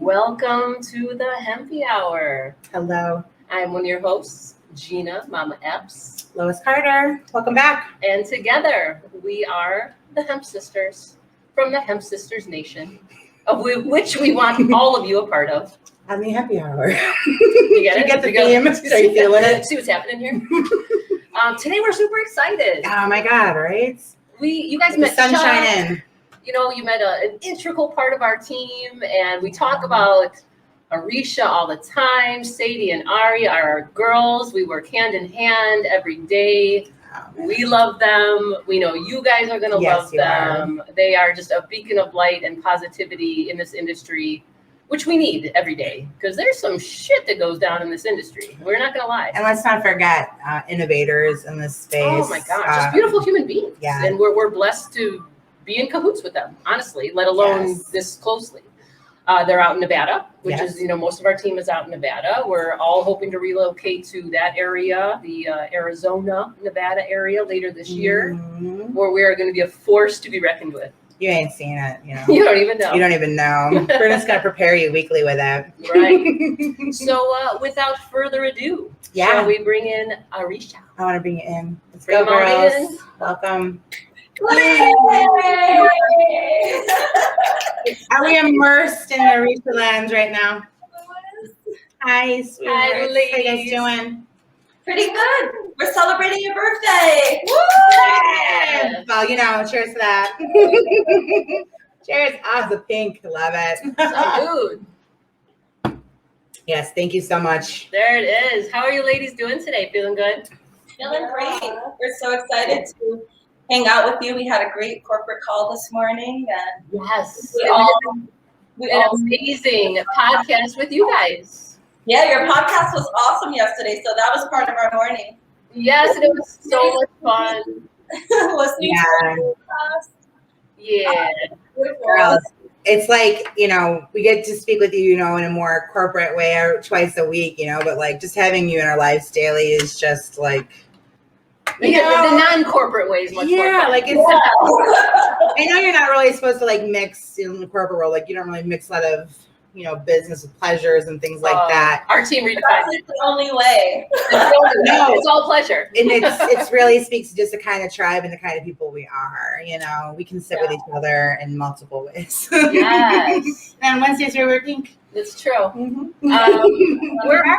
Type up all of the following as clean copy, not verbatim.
Welcome to the Hempy Hour. Hello. I'm one of your hosts, Gina, Mama Epps. Lois Carter. Welcome back. And together we are the Hemp Sisters from the Hemp Sisters Nation, of which we want all of you a part of. On the happy hour. You get it? You get the theme? Are you feeling it? See what's happening here? Today we're super excited. Oh my God, right? You guys The met sunshine Chuck. in. You know, you met an integral part of our team, and we talk about Ari Sha all the time. Sadie and Ari are our girls. We work hand in hand every day. We love them. We know you guys are going to love them. They are just a beacon of light and positivity in this industry, which we need every day, because there's some shit that goes down in this industry. We're not going to lie. And let's not forget innovators in this space. Oh my gosh, just beautiful human beings. Yeah. And we're blessed to be in cahoots with them, honestly, let alone this closely. They're out in Nevada, which is, most of our team is out in Nevada. We're all hoping to relocate to that area, the Arizona, Nevada area later this year, where we are going to be a force to be reckoned with. You ain't seen it, You don't even know. You don't even know. We're just going to prepare you weekly with it. Right. So without further ado, shall we bring in Ari Sha? I want to bring it in. Let's bring go, girls. Welcome. Are we immersed in Arisha lands right now? Hi, sweethearts. Hi, ladies. How you guys doing? Pretty good. We're celebrating your birthday. Woo! Yeah. Well, cheers to that. Cheers. The pink. Love it. So good. Yes, thank you so much. There it is. How are you ladies doing today? Feeling good? Feeling great. We're so excited to hang out with you. We had a great corporate call this morning. And yes. we all amazing podcast with you guys. Yeah, your podcast was awesome yesterday. So that was part of our morning. Yes, and it was so much fun. Listening to the podcast. Yeah. Girls, it's like, we get to speak with you, in a more corporate way or twice a week, but like just having you in our lives daily is just like, the non-corporate ways much more fun. Like it's I know you're not really supposed to like mix in the corporate world, like you don't really mix a lot of business with pleasures and things like that. Our team redefined That's the only way. It's all pleasure. And it's really speaks to just the kind of tribe and the kind of people we are. We can sit with each other in multiple ways. Yes. And Wednesdays we're working. It's true. Mm-hmm.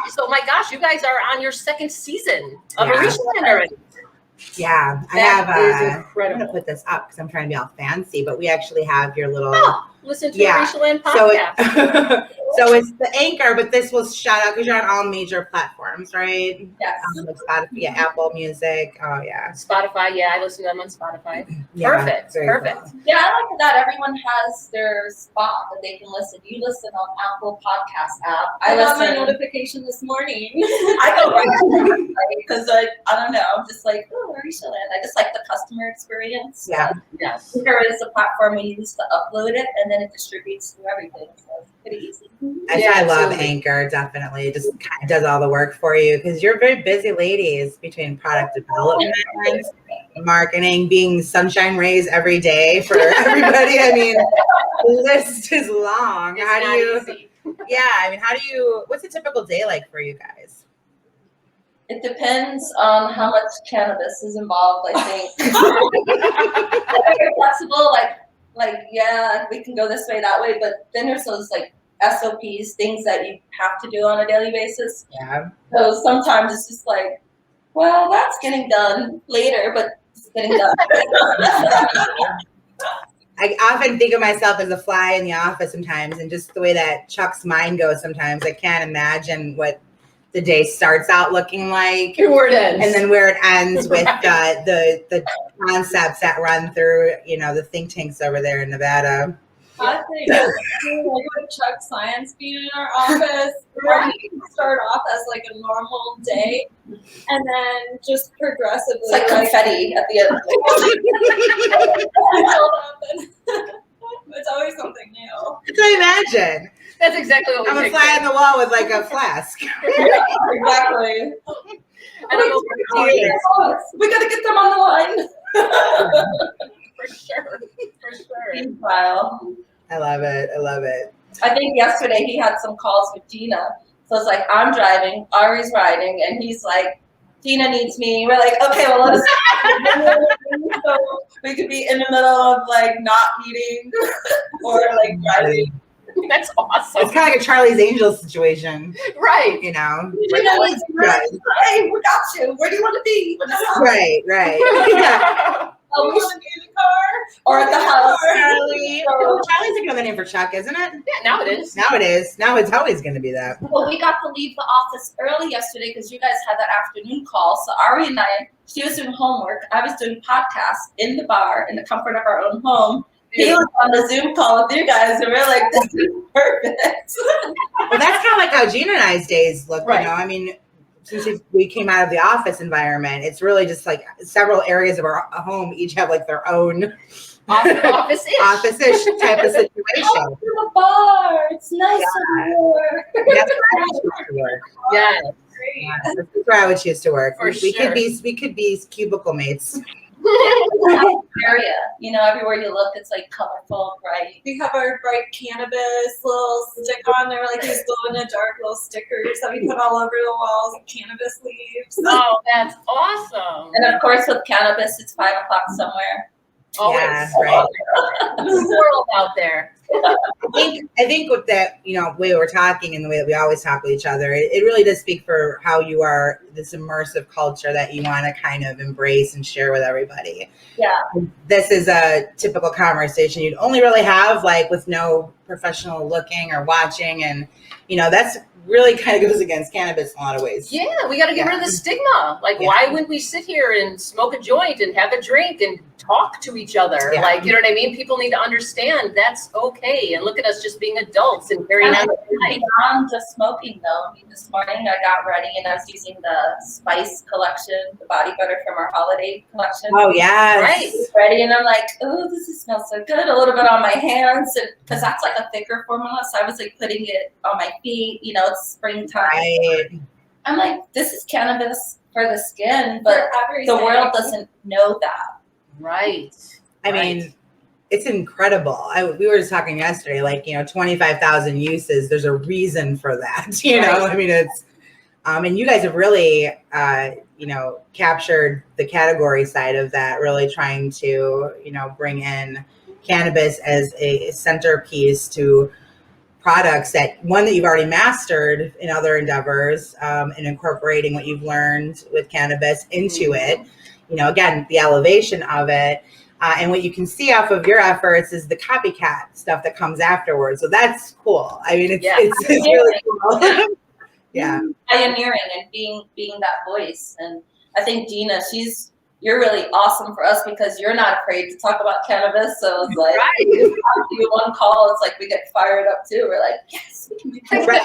So my gosh, you guys are on your second season of Arisha Land already. Yeah, that is incredible. I'm gonna put this up because I'm trying to be all fancy, but we actually have your little listen to Arisha Land podcast. So it's the anchor, but this will shout out because you're on all major platforms, right? Yes. Like Spotify, Apple Music. Oh yeah. Spotify. Yeah, I listen to them on Spotify. Yeah, Perfect. Cool. Yeah, I like that. Everyone has their spot that they can listen. You listen on Apple Podcast app. I got my notification this morning. I go right because I don't know. I'm just like, Arisha Land. I just like the customer experience. Yeah. Yes. Here is the platform we use to upload it, and then it distributes to everything. So it's pretty easy. I love Anchor, definitely. It just kind of does all the work for you because you're very busy ladies between product development, marketing, being sunshine rays every day for everybody. I mean, the list is long. Easy. What's a typical day like for you guys? It depends on how much cannabis is involved, I think. You're flexible, we can go this way, that way, but then there's those SOPs, things that you have to do on a daily basis. Yeah. So sometimes it's just like, well, that's getting done later, but it's getting done. I often think of myself as a fly in the office sometimes, and just the way that Chuck's mind goes sometimes, I can't imagine what the day starts out looking like. And where it ends. And then where it ends with the concepts that run through, the think tanks over there in Nevada. I think with Chuck's science being in our office, we can start off as a normal day, and then just progressively. It's like confetti at the end. It's always something new. Can I imagine? That's exactly what we I'm a fly on the wall with a flask. Exactly. I don't know. We got to get them on the line. For sure. Wow. I love it. I think yesterday he had some calls with Gina. So it's like, I'm driving, Ari's riding, and he's like, Gina needs me. We're like, okay, well, let us so we could be in the middle of like not eating or like driving. That's awesome. It's kind of like a Charlie's Angels situation, Right. you know? Gina needs me. Hey, we got you. Where do you want to be? Right. Yeah. Oh, You want to be in the car? or at the house. Charlie. Charlie's another name for Chuck, isn't it? Yeah, now it is. Now it is. Now it's always going to be that. Well, we got to leave the office early yesterday because you guys had that afternoon call. So Ari and I, she was doing homework. I was doing podcasts in the bar in the comfort of our own home. He was on the Zoom call with you guys, and we're like, this is perfect. Well, that's kind of like how Gina and I's days look, Right. you know? I mean, since we came out of the office environment, it's really just like several areas of our home each have like their own Office-ish. office-ish type of situation. Oh, to the bar. It's nice in here. That's where I would choose to work. Yeah. Yeah, that's where I would choose to work. For we sure. could be cubicle mates. Area, you know, everywhere you look, it's like colorful, bright. We have our bright cannabis little stick on there, like these glow in the dark little stickers that we put all over the walls, cannabis leaves. Oh, that's awesome. And of course, with cannabis, it's 5 o'clock somewhere. Always. Yeah, right. New world out there. I think with that, you know, way we're talking and the way that we always talk with each other, it really does speak for how you are, this immersive culture that you want to kind of embrace and share with everybody. Yeah. This is a typical conversation you'd only really have like with no professional looking or watching. And, you know, that's really kind of goes against cannabis in a lot of ways. Yeah, we got to get rid of the stigma. Like, why wouldn't we sit here and smoke a joint and have a drink and talk to each other? Yeah. Like, you know what I mean? People need to understand that's okay. And look at us just being adults and carrying on with life. Beyond just smoking, though, I mean, this morning I got ready and I was using the spice collection, the body butter from our holiday collection. Oh, yes. Right. Ready, and I'm like, oh, this smells so good. A little bit on my hands, because that's like a thicker formula. So I was like putting it on my feet. You know, it's springtime. Right. I'm like, this is cannabis for the skin, but For everything. the world doesn't know that. Right. I mean, it's incredible. We were just talking yesterday, like, you know, 25,000 uses. There's a reason for that, you know? I mean, it's, and you guys have really, you know, captured the category side of that, really trying to, you know, bring in cannabis as a centerpiece to products that you've already mastered in other endeavors, and incorporating what you've learned with cannabis into it. You know, again, the elevation of it. And what you can see off of your efforts is the copycat stuff that comes afterwards. So that's cool. I mean, it's really cool. Yeah. Pioneering and being that voice. And I think Gina, you're really awesome for us because you're not afraid to talk about cannabis. So it's like, after you one call, it's like we get fired up too. We're like, yes, we can do cannabis. Right.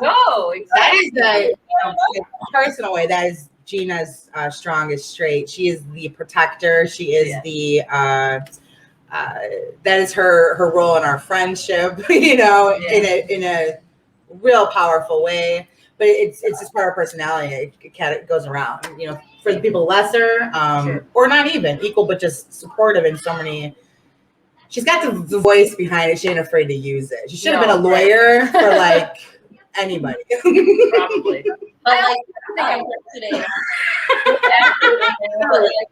No, That exactly. is the, in a personal way, that is Gina's strongest trait. She is the protector. She is the, that is her role in our friendship, you know, in a real powerful way. But it's just part of her personality. It goes around, you know, for the people lesser, or not even equal, but just supportive in so many. She's got the voice behind it. She ain't afraid to use it. She should have been a lawyer for like anybody. Probably. But like today, in a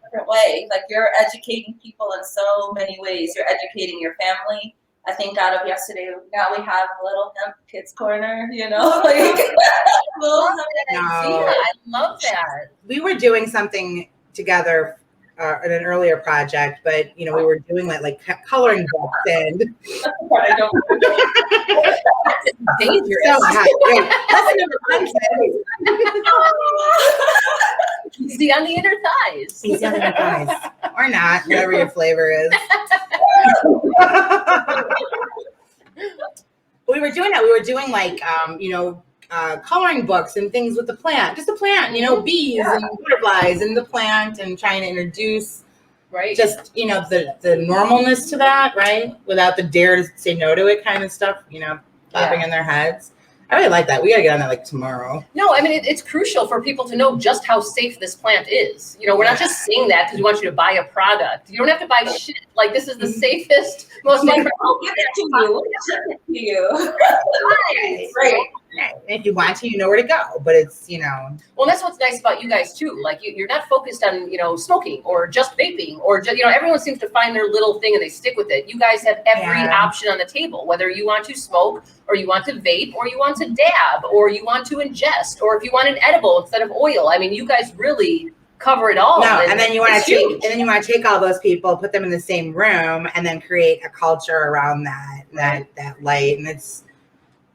different way. Like you're educating people in so many ways. You're educating your family. I think out of yesterday, now we have a little hemp kids corner, you know, like little hemp. Yeah, I love that. We were doing something together in an earlier project, but you know, we were doing like coloring books and I don't Dangerous. so hot. That's Easy on the inner thighs. Easy on the thighs. Or not, whatever your flavor is. We were doing that. We were doing like, you know, coloring books and things with the plant, just the plant, you know, bees and butterflies in the plant, and trying to introduce just, you know, the normalness to that, right? Without the dare to say no to it kind of stuff, you know, popping in their heads. I really like that. We gotta get on that like tomorrow. No, I mean, it's crucial for people to know just how safe this plant is. You know, we're not just saying that because we want you to buy a product. You don't have to buy shit. Like, this is the safest, most Like, incredible. I'll give it to you. Ship it to you. Right. And if you want to, you know where to go. But it's, Well, that's what's nice about you guys too. Like, you're not focused on, smoking or just vaping or just, everyone seems to find their little thing and they stick with it. You guys have every option on the table, whether you want to smoke or you want to vape or you want to dab or you want to ingest or if you want an edible instead of oil. I mean, you guys really cover it all. No, and then you want to take all those people, put them in the same room, and then create a culture around that light. And it's,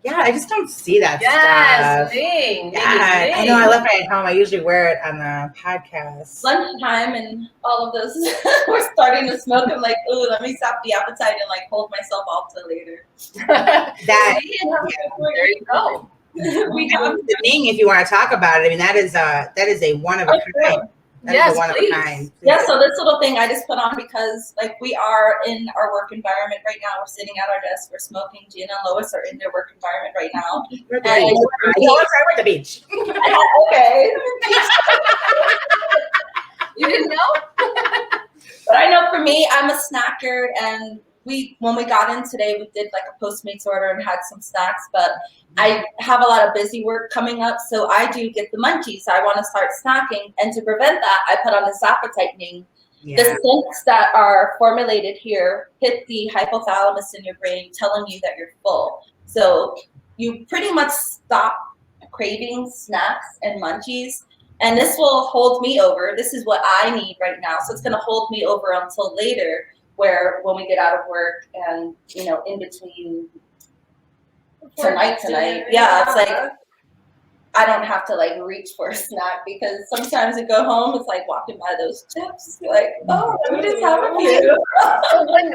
I just don't see that stuff. Thing. Yeah, I know. I left it at home. I usually wear it on the podcast. Lunchtime and all of those. We're starting to smoke. I'm like, ooh, let me stop the appetite and like hold myself off till later. There you go. We have the thing, if you want to talk about it, I mean, that is a one of a kind. Yes, please. Yeah, so this little thing I just put on because like we are in our work environment right now. We're sitting at our desk, we're smoking. Gina and Lois are in their work environment right now. Lois, I went to the beach. Okay. You didn't know? But I know for me, I'm a snacker, and when we got in today, we did like a Postmates order and had some snacks, but I have a lot of busy work coming up, so I do get the munchies. I want to start snacking, and to prevent that, I put on this appetitening. The scents that are formulated here hit the hypothalamus in your brain, telling you that you're full. So you pretty much stop craving snacks and munchies, and this will hold me over. This is what I need right now, so it's going to hold me over until later, where when we get out of work and in between tonight, it's like I don't have to like reach for a snack, because sometimes I go home, it's like walking by those chips, you're like, oh, let me just have a few.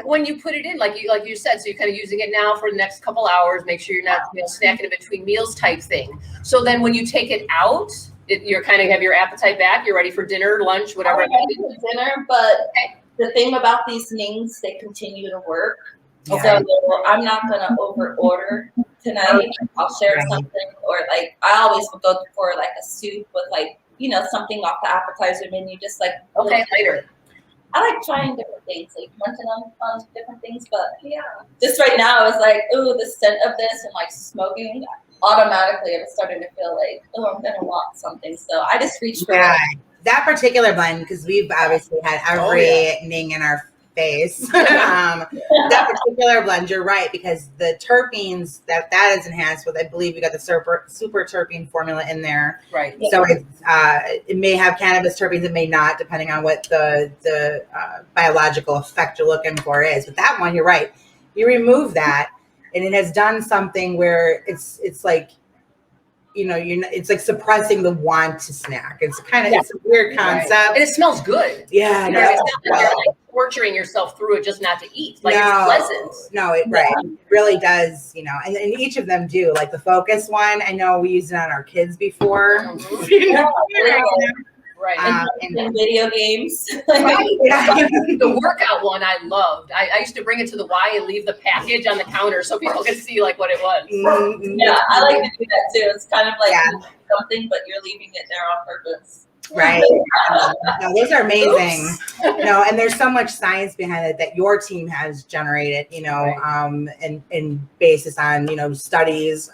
When you put it in, like you said, so you're kind of using it now for the next couple hours, make sure you're not snacking in between meals type thing. So then when you take it out, you're kind of have your appetite back, you're ready for dinner, lunch, whatever. I'm ready for dinner, but the thing about these things, they continue to work. So I'm not gonna over order tonight. I'll share something, or like I always will go for like a soup with like something off the appetizer menu, just like later. I like trying different things, like munching on different things, but just right now I was like, ooh, the scent of this and like smoking. Automatically, I was starting to feel like, oh, I'm gonna want something. So I just reached for it. That particular blend, because we've obviously had everything in our face. That particular blend, you're right, because the terpenes that is enhanced with, I believe you got the super terpene formula in there. Right. So it may have cannabis terpenes, it may not, depending on what the biological effect you're looking for is. But that one, you're right. You remove that, and it has done something where it's like, it's like suppressing the want to snack. It's it's a weird concept. Right. And it smells good. Yeah. It's not that you're like torturing yourself through it just not to eat. Like it's pleasant. No, it really does, and each of them do. Like the Focus one, I know we used it on our kids before. Right. And video games. The workout one I loved. I used to bring it to the Y and leave the package on the counter so people could see like what it was. Mm-hmm. Yeah, I like to do that too. It's kind of like something, but you're leaving it there on purpose. Right. No, those are amazing. And there's so much science behind it that your team has generated, and basis on, studies,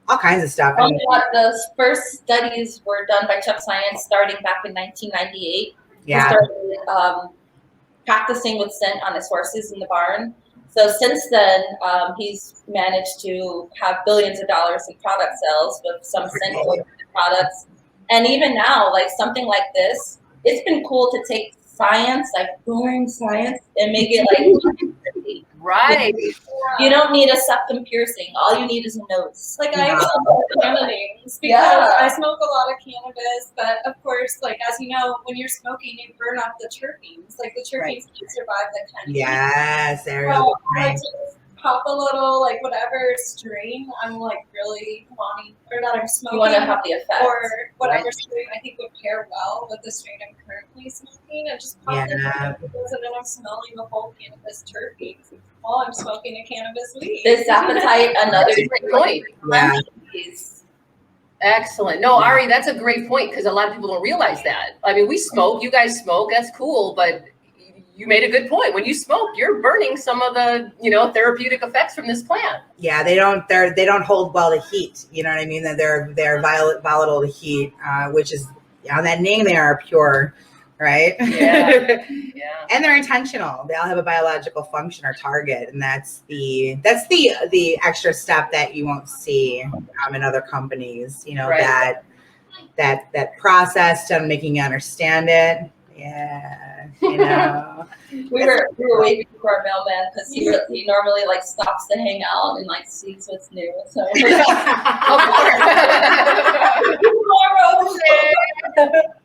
all kinds of stuff. The first studies were done by Chuck Science starting back in 1998. Yeah. He started practicing with scent on his horses in the barn. So since then, he's managed to have billions of dollars in product sales with some scent products. And even now, like something like this, it's been cool to take science, like boring science, and make it like right. You don't need a septum piercing. All you need is a nose. Like I love cannabis because I smoke a lot of cannabis, but of course, like as you know, when you're smoking, you burn off the terpenes. Like the terpenes can survive the cannabis. Yes, there so I just pop a little, like, whatever strain I'm, like, really wanting, or that I'm smoking. You want to have the effect. Or whatever strain I think would pair well with the strain I'm currently smoking. And just pop them Yeah. and then I'm smelling the whole cannabis turkey while I'm smoking a cannabis weed. This appetite, another Great point. Yeah. Excellent. No, Ari, that's a great point because a lot of people don't realize that. I mean, we smoke, you guys smoke, that's cool, but you made a good point. When you smoke, you're burning some of the, therapeutic effects from this plant. Yeah, they don't hold well to heat. You know what I mean? They're volatile to heat, which is on that name they are pure, right? Yeah. Yeah. And they're intentional. They all have a biological function or target, and that's the extra step that you won't see in other companies. Right. that process to making you understand it. Yeah, we were waiting for our mailman because he normally like stops to hang out and like sees what's new. So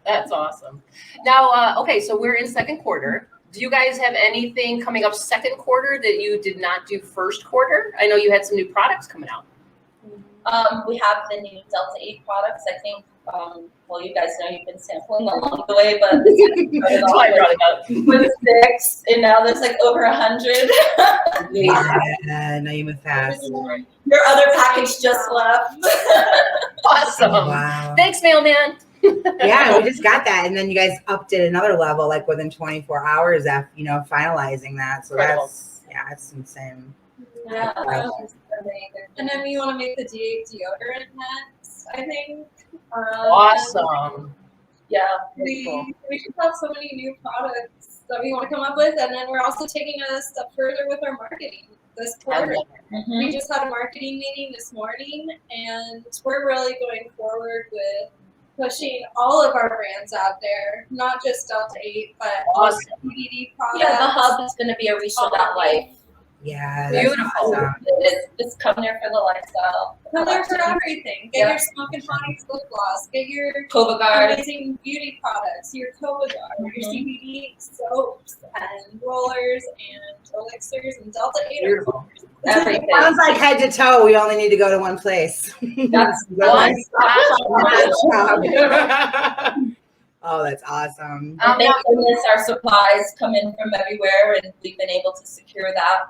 that's awesome. Now, okay, so we're in second quarter. Do you guys have anything coming up second quarter that you did not do first quarter? I know you had some new products coming out. We have the new Delta 8 products. I think, well, you guys know you've been sampling along the way, but That's why I brought it up. with 6, and now there's like over 100. Yeah, no, you move fast. Your other package just left. Awesome. Wow. Thanks, mailman. Yeah, we just got that, and then you guys upped it another level, like within 24 hours after finalizing that. So Incredible. that's insane. Yeah. And then we want to make the D8 deodorant next, I think. Awesome. Yeah. We just have so many new products that we want to come up with, and then we're also taking a step further with our marketing this quarter. Mhm. We just had a marketing meeting this morning, and we're really going forward with pushing all of our brands out there, not just Delta 8, but Awesome. CBD products. Yeah, the hub is going to be Arisha.life. Yeah, that's Beautiful. awesome. It's come there for the lifestyle. Come there for everything. Get your Smokin' Honey's lip gloss. Get your Covagard. amazing beauty products. Your Covagard, your CBD soaps and rollers and elixirs and Delta 8. Beautiful. Everything. Sounds like head to toe. We only need to go to one place. That's One one. Oh, that's awesome. Thank goodness our supplies come in from everywhere, and we've been able to secure that.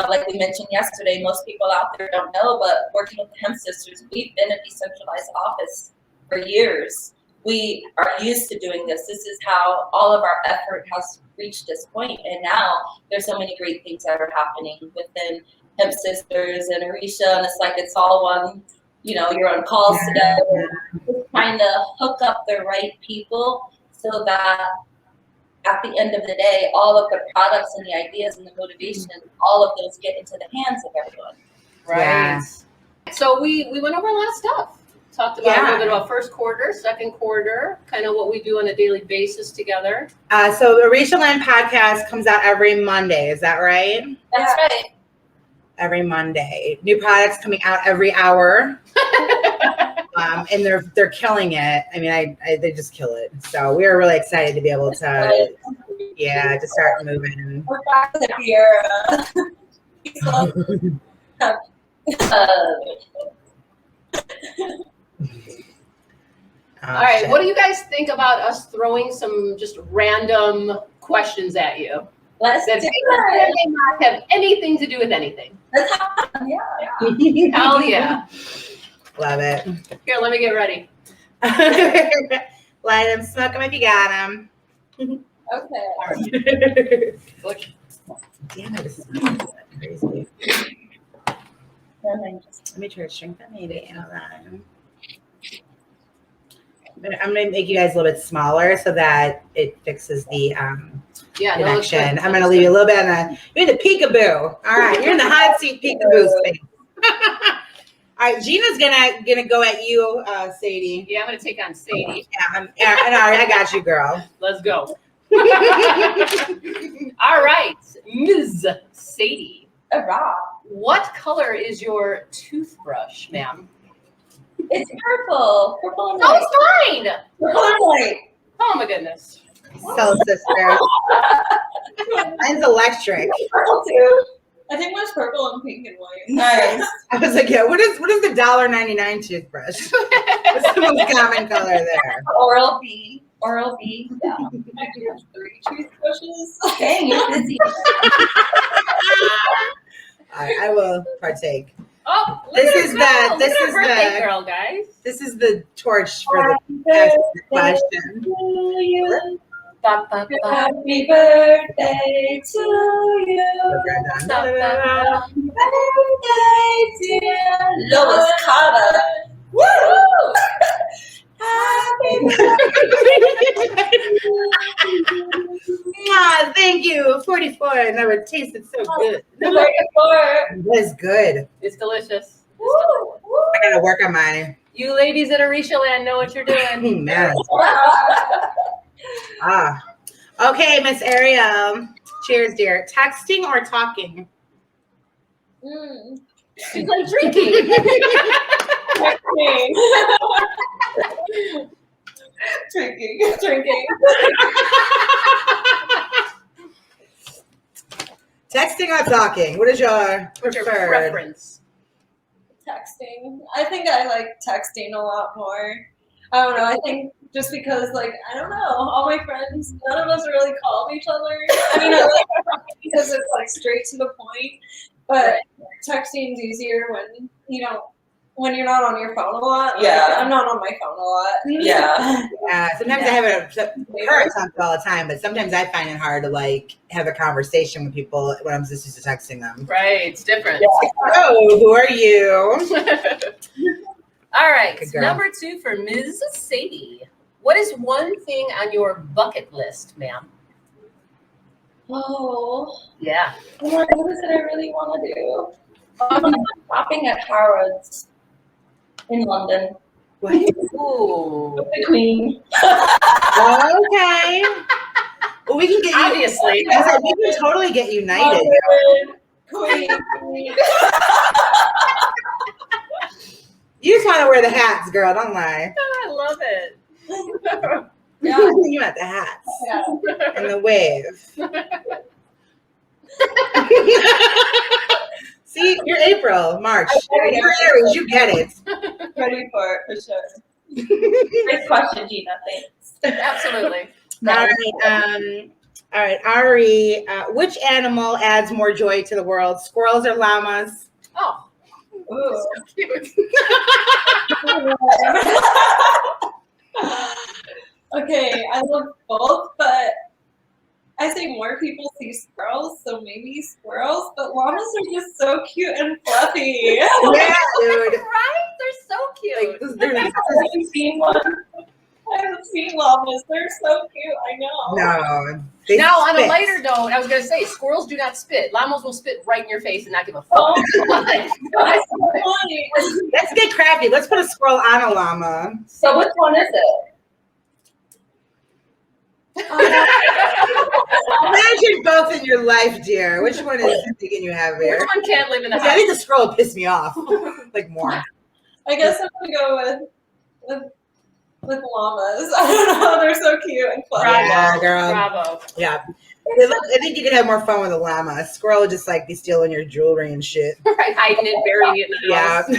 Like we mentioned yesterday, most people out there don't know, but working with the Hemp Sisters, we've been a decentralized office for years. We are used to doing this. This is how all of our effort has reached this point. And now there's so many great things that are happening within Hemp Sisters and Arisha, and it's like it's all one, you're on calls together, just trying to hook up the right people so that at the end of the day, all of the products and the ideas and the motivation, all of those get into the hands of everyone. Right. Yeah. So we went over a lot of stuff. Talked about a little bit about first quarter, second quarter, kind of what we do on a daily basis together. So the Arisha Land podcast comes out every Monday. Is that right? That's right. Every Monday. New products coming out every hour. And they're killing it. I mean, they just kill it. So we are really excited to be able to, to start moving. We're back to the beer. All right. What do you guys think about us throwing some just random questions at you? Let's do That it. may not have anything to do with anything. Let's have fun. Yeah. Hell yeah. Love it. Here, let me get ready. Let them smoke them if you got them. Okay. Damn it, this is crazy. Let me try to shrink that maybe. Hold on. I'm going to make you guys a little bit smaller so that it fixes the connection. I'm going to leave you a little bit on you're the peekaboo. All right, you're in the hot seat peekaboo space. All right, Gina's gonna go at you, Sadie. Yeah, I'm gonna take on Sadie. Yeah, and I got you, girl. Let's go. All right, Ms. Sadie. Hurrah. What color is your toothbrush, ma'am? It's purple. Purple and No, white. it's mine. Purple and white. Oh my goodness. So, sister. Mine's electric. Purple too. I think mine's purple and pink and white. Nice. I was like, yeah, what is the $1.99 toothbrush? What's the most common color there? Oral B. Oral B. Yeah. I do have 3 toothbrushes. Dang, you're busy. I will partake. Oh, look This at is her the- girl. this Look at is her birthday the- girl, guys. This is the torch for the Happy next birthday question. to you. Ba, ba, ba, Happy birthday to you. ba, ba, ba. Happy birthday, dear Lois Carter. Woo! Happy Ah, thank you. 44. It never tasted so good. birthday. It was good. It's delicious. Woo! I gotta work on my You ladies at Arisha Land know what you're doing. man. Okay, Miss Ariel. Cheers, dear. Texting or talking? She's like drinking. Drinking. Texting or talking? What is your What's your preferred? preference? Texting. I think I like texting a lot more. I don't know. I think just because, like, I don't know, all my friends, none of us really called each other. I mean, I like talking because it's like straight to the point, but texting's easier when when you're not on your phone a lot. Like, Yeah. I'm not on my phone a lot. Yeah. Sometimes I have her talk all the time, but sometimes I find it hard to like have a conversation with people when I'm just used to texting them. Right, it's different. Oh, who are you? All right, Good girl. number 2 for Ms. Sadie. What is one thing on your bucket list, ma'am? Oh, Yeah. what is it I really want to do? Shopping at Harrods in London. What? Ooh. The Queen. Okay. Well, we can get you. Obviously. I said, we can totally get united. Queen. You just want to wear the hats, girl. Don't lie. I love it. Yeah. You want the hats Yeah. and the wave. See, you're April, March. You're Aries. You get it. Ready for it, for sure. Great question, Gina. Thanks. Absolutely. All right, Ari. Which animal adds more joy to the world? Squirrels or llamas? Oh, Ooh. so cute. Okay, I love both, but I say more people see squirrels, so maybe squirrels, but llamas are just so cute and fluffy. Yeah, dude. Right? They're so cute. Like, they're Have you seen one? I haven't seen llamas. They're so cute. I know. no. They Now, on a spit. lighter note, I was going to say, squirrels do not spit. Llamas will spit right in your face and not give a fuck. Oh, that's so funny. Let's get crafty. Let's put a squirrel on a llama. So which one is it? Imagine both in your life, dear. Which one is you thinking you have Which here? one can't live in the I house? think the squirrel would piss me off. Like more. I guess I'm gonna go with llamas. I don't know. They're so cute and fluffy. Bravo. Yeah, girl. Bravo. Yeah. I think you could have more fun with a llama. A squirrel would just like be stealing your jewelry and shit. Right, hiding it, burying it in the Yeah. house.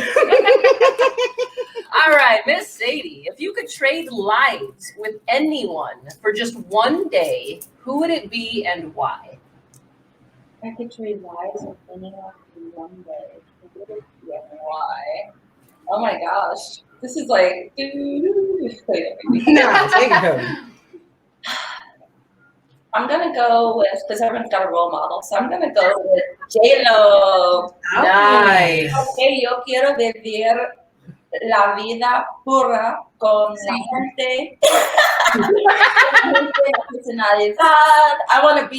All right, Miss Sadie, if you could trade lives with anyone for just one day, who would it be and why? I could trade lives with anyone for one day. Why? Oh my gosh. This is like. No, take it home. I'm gonna go with, because everyone's got a role model, so I'm gonna go with J-Lo. Nice. Okay, yo quiero vivir la vida pura con la gente. I want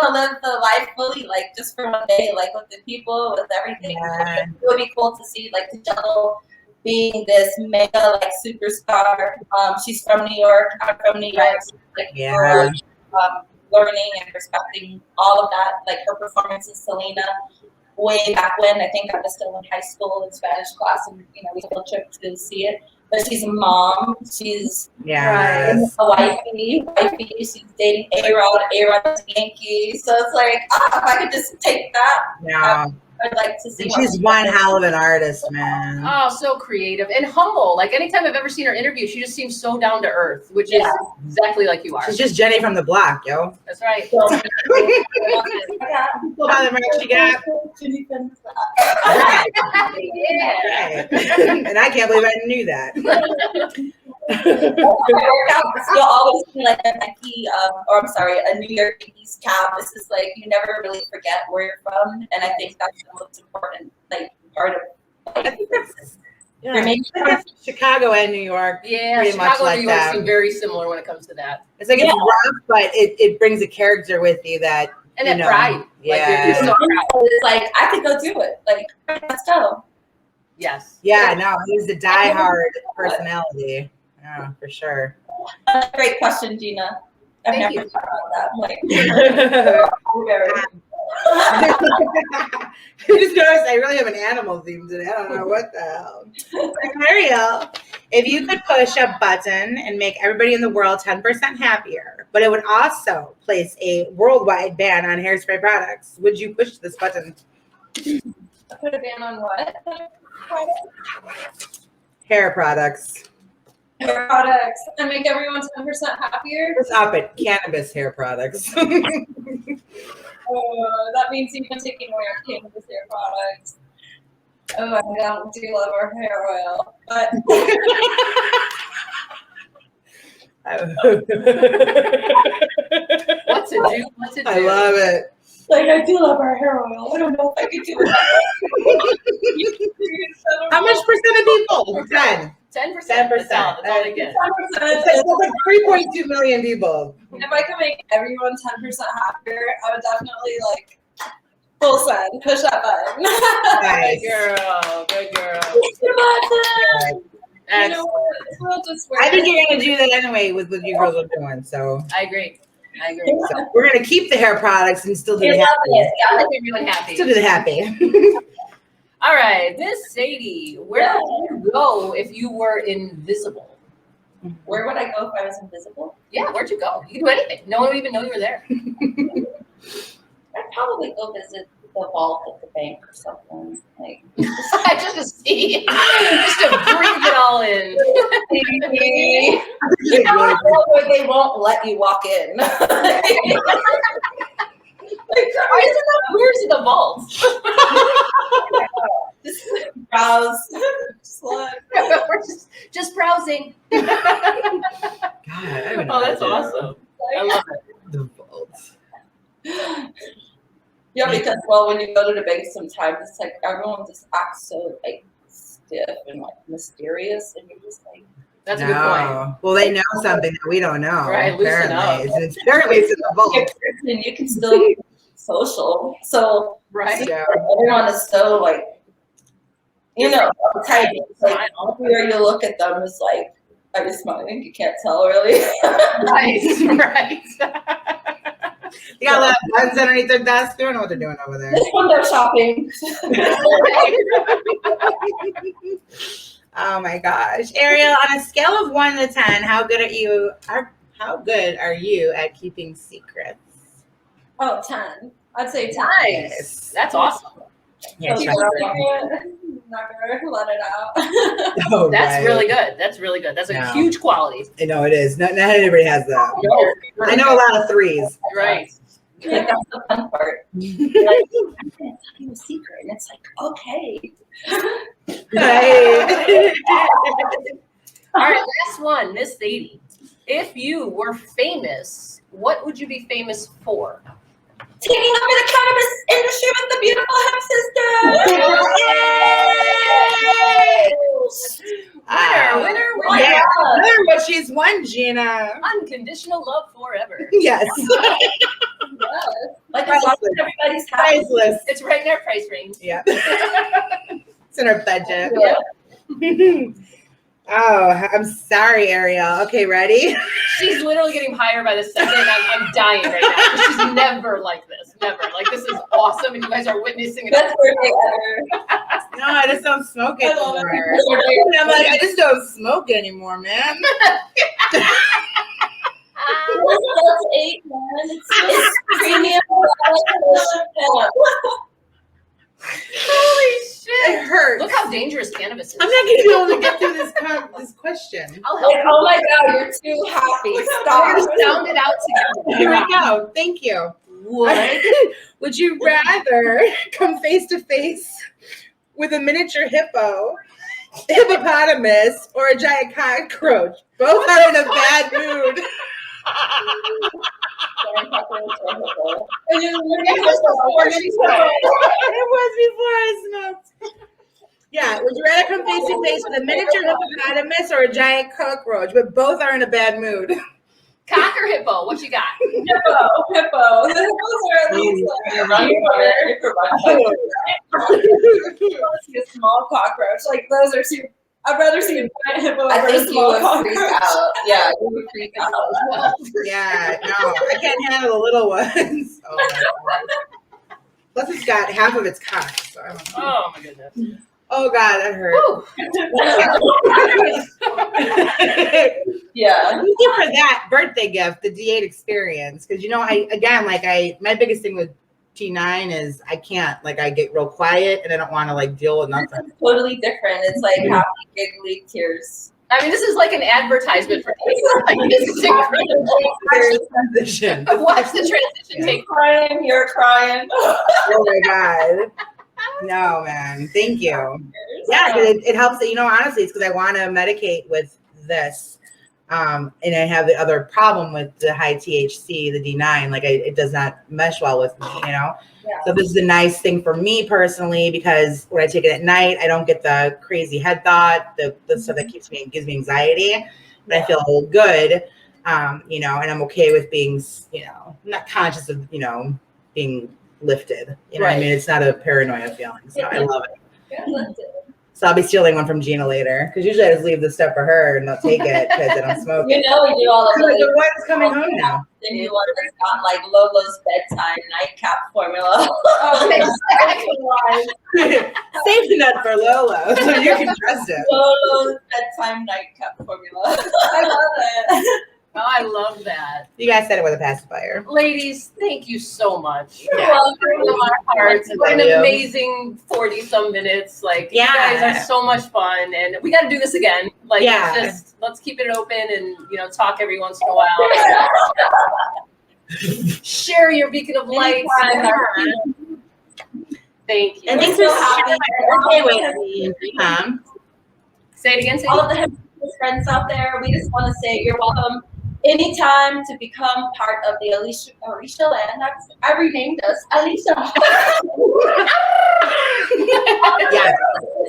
to live the life fully, like just for one day, like with the people, with everything. Yeah. It would be cool to see like the juggle being this mega like superstar. She's from New York. I'm from New York. So, like, Yeah. really, learning and respecting all of that, like her performance in Selena way back when. I think I was still in high school in Spanish class, and we field trip to see it. but she's a mom. She's Yes. a wifey. She's dating A-Rod. A-Rod's Yankee. So it's like, if I could just take that, No. I'd like to see. And she's one hell of an artist, man. Oh, so creative and humble. Like anytime I've ever seen her interview, she just seems so down to earth, which is exactly like you are. She's just Jenny from the block, yo. That's right. So, How the merch she got. Yeah. Right. And I can't believe I knew that. You'll always see like a Nike, a New York Yankees cap. This is like you never really forget where you're from, and I think that's the most important part of. I think that's That's Chicago and New York. Yeah, pretty Chicago much like and New York that. seem very similar when it comes to that. It's like it's rough, but it brings a character with you that And that pride. Yeah. Like, you're so proud. it's like I could go do it. Like let's go. Yes. Yeah, no, he's a diehard personality. Yeah, for sure. That's a great question, Gina. I've Thank never you. thought about that. I'm like, I just noticed I really have an animal theme today. I don't know what the hell. Ariel, if you could push a button and make everybody in the world 10% happier, but it would also place a worldwide ban on hairspray products, would you push this button? Put a ban on what? Hair products. Hair products and make everyone 10% happier. Let's up it. Cannabis hair products. That means even taking away our cannabis hair products. Oh, I don't do love our hair oil, but What to do? What to do? I love it. like I do love our hair oil. I don't know if I could do it. How much percent of people? 10. 10%. 10%. That's all they get. That's like 3.2 million people. If I could make everyone 10% happier, I would definitely like full send, push that button. Nice. Good girl. Good girl. Push the button. You know Excellent. what? We'll just wear I think it. you're gonna do that anyway with what you girls are doing. So, I agree. I agree. so we're gonna keep the hair products and still do You the love happy. it. Gotta make everyone happy. Still do the happy. All right, this Sadie, where would you go if you were invisible? Where would I go if I was invisible? Yeah, where'd you go? You can do anything. No one would even know you were there. I'd probably go visit the vault at the bank or something. Like Just to see, just to breathe it all in. you know, where they won't let you walk in. Why is it not yours in the vault? Just browse. We're just browsing. God, I don't know. Oh, that's awesome. I love it. The vault. Yeah, because when you go to the bank sometimes it's like everyone just acts so like stiff and like mysterious and you're just like That's a good point. Well, they know something that we don't know. Right, loosen up. Apparently it's in the vault. and you can still be social. So Right? Yeah. everyone is so like tight. It's like everywhere you look at them is like are you smiling? You can't tell really. Right. You got a lot of buttons underneath their desk. They don't know what they're doing over there. This one they're shopping. Oh my gosh, Ariel! On a scale of 1 to 10, how good are you at keeping secrets? Oh, 10. I'd say 10. Nice. That's awesome. Yeah, So, Not gonna let it out. oh, That's right. really good. That's really good. That's a No. huge quality. I know it is. Not everybody has that. I know a lot of 3s. Right. like that's the fun part. You're like, I'm gonna tell you a secret, and it's like, okay. Right. All right, last one, Miss Sadie. If you were famous, what would you be famous for? Taking over the cannabis industry with the beautiful Hemp Sisters. Winner. Yeah. Remember what she's won, Gina. Unconditional love forever. Yes. Like as long as everybody's happy. Priceless. It's right in our price range. Yeah. It's in our budget. Yeah. Oh, I'm sorry, Ariel. Okay, ready? She's literally getting higher by the second. I'm dying right now. She's never like this. Never. Like, this is awesome, and you guys are witnessing it. Best birthday ever. No, I just don't smoke I love anymore. it. And I'm like, I just don't smoke anymore, man. That's 8, man. It's premium. Holy shit! It hurts. Look how dangerous cannabis is. I'm not gonna be able to get through this question. I'll help. Like, oh my god, you're too happy. We're Stop. gonna sound it out together. Here we go. Thank you. What? Would you rather come face to face with a miniature hippopotamus, or a giant cockroach? Both are in a bad mood. And It was before I smoked. Yeah, would you rather come face to face with a miniature hippopotamus or a giant cockroach? But both are in a bad mood. Cock or hippo? What you got? Hippo. The hippos are at least like a small cockroach. Like those are super. I'd rather see a giant hippo I over a think you small would freak cockroach. out. Yeah, you would freak out as well. Yeah, no, I can't handle the little ones. Oh my God. Plus, it's got half of its cock. So I don't know. Oh my goodness. Oh God, that hurt. Woo. Yeah. Thank you for that birthday gift, the D8 experience. Because my biggest thing with T9 is I can't, I get real quiet and I don't want to deal with nothing. It's totally different. It's like happy, giggly tears. I mean, this is like an advertisement for this is incredible. Watch the transition. Watch the transition take. Crying, you're crying. Oh my God. No, man. Thank you. Yeah, 'cause it helps that, honestly, it's because I want to medicate with this. And I have the other problem with the high THC, the D9, it does not mesh well with me, Yeah. So this is a nice thing for me personally, because when I take it at night, I don't get the crazy head thought, the stuff that gives me anxiety, but I feel good, and I'm okay with being, not conscious of, being lifted. You know what I mean? It's not a paranoia feeling, so I love it. Yeah. So I'll be stealing one from Gina later, because usually I just leave the stuff for her and not take it because I don't smoke You it. know we do all of I'm like, the the one's coming home now. the new one that's got Lolo's bedtime nightcap formula. Save the nut for Lolo, so you can trust it. Lolo's bedtime nightcap formula. I love it. Oh, I love that. You guys said it was a pacifier. Ladies, thank you so much. You're Yeah. welcome. From our hearts. What an Love you. amazing 40-some minutes. You guys are so much fun, and we got to do this again. Let's keep it open and talk every once in a while. Share your beacon of light. Thank you. And thanks for sharing my birthday with me. Say it again. All of the Hemp Sisters friends out there, we just want to say you're welcome anytime to become part of the Arisha land. I renamed us Alicia. Yeah.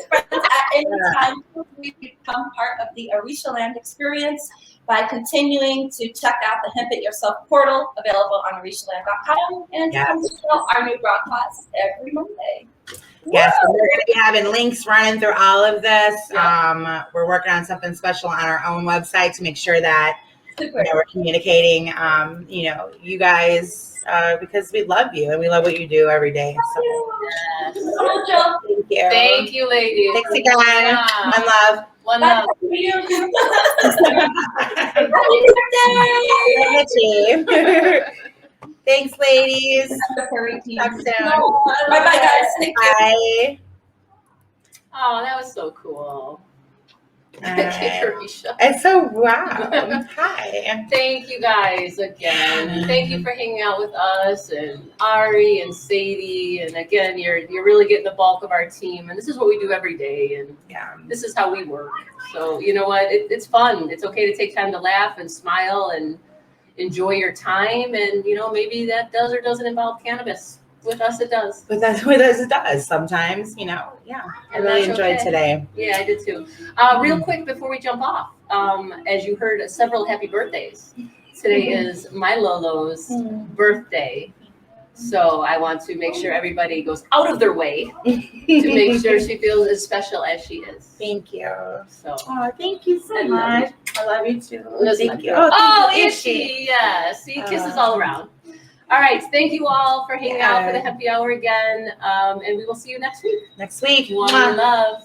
Friends, at any time, we become part of the Arisha land experience by continuing to check out the Hemp It Yourself portal available on arishaland.com and come to our new broadcast every Monday. Yes, so we're going to be having links running through all of this. We're working on something special on our own website to make sure that we're communicating, you guys, because we love you and we love what you do every day. So, thank you. Thank you, ladies. Thanks again. One love. One love. Happy birthday! Thanks, ladies. Talk soon. Bye-bye, guys. Thank you. Bye. Oh, that was so cool. It's so wow. Hi. Thank you guys again. Thank you for hanging out with us and Ari and Sadie. And again, you're really getting the bulk of our team. And this is what we do every day. And this is how we work. So you know what? It's fun. It's okay to take time to laugh and smile and enjoy your time. And maybe that does or doesn't involve cannabis. With us, it does. With us, it does. Sometimes, I really enjoyed today. Yeah, I did too. Real quick before we jump off, as you heard, several happy birthdays. Today is my Lolo's birthday. So I want to make sure everybody goes out of their way to make sure she feels as special as she is. Thank you. So. Oh, thank you so much. I love you too. Thank you. Oh, is she? Yeah. See, kisses all around. All right. Thank you all for hanging out for the Yeah. Happy Hour again. And we will see you next week. Next week. One Mwah. love.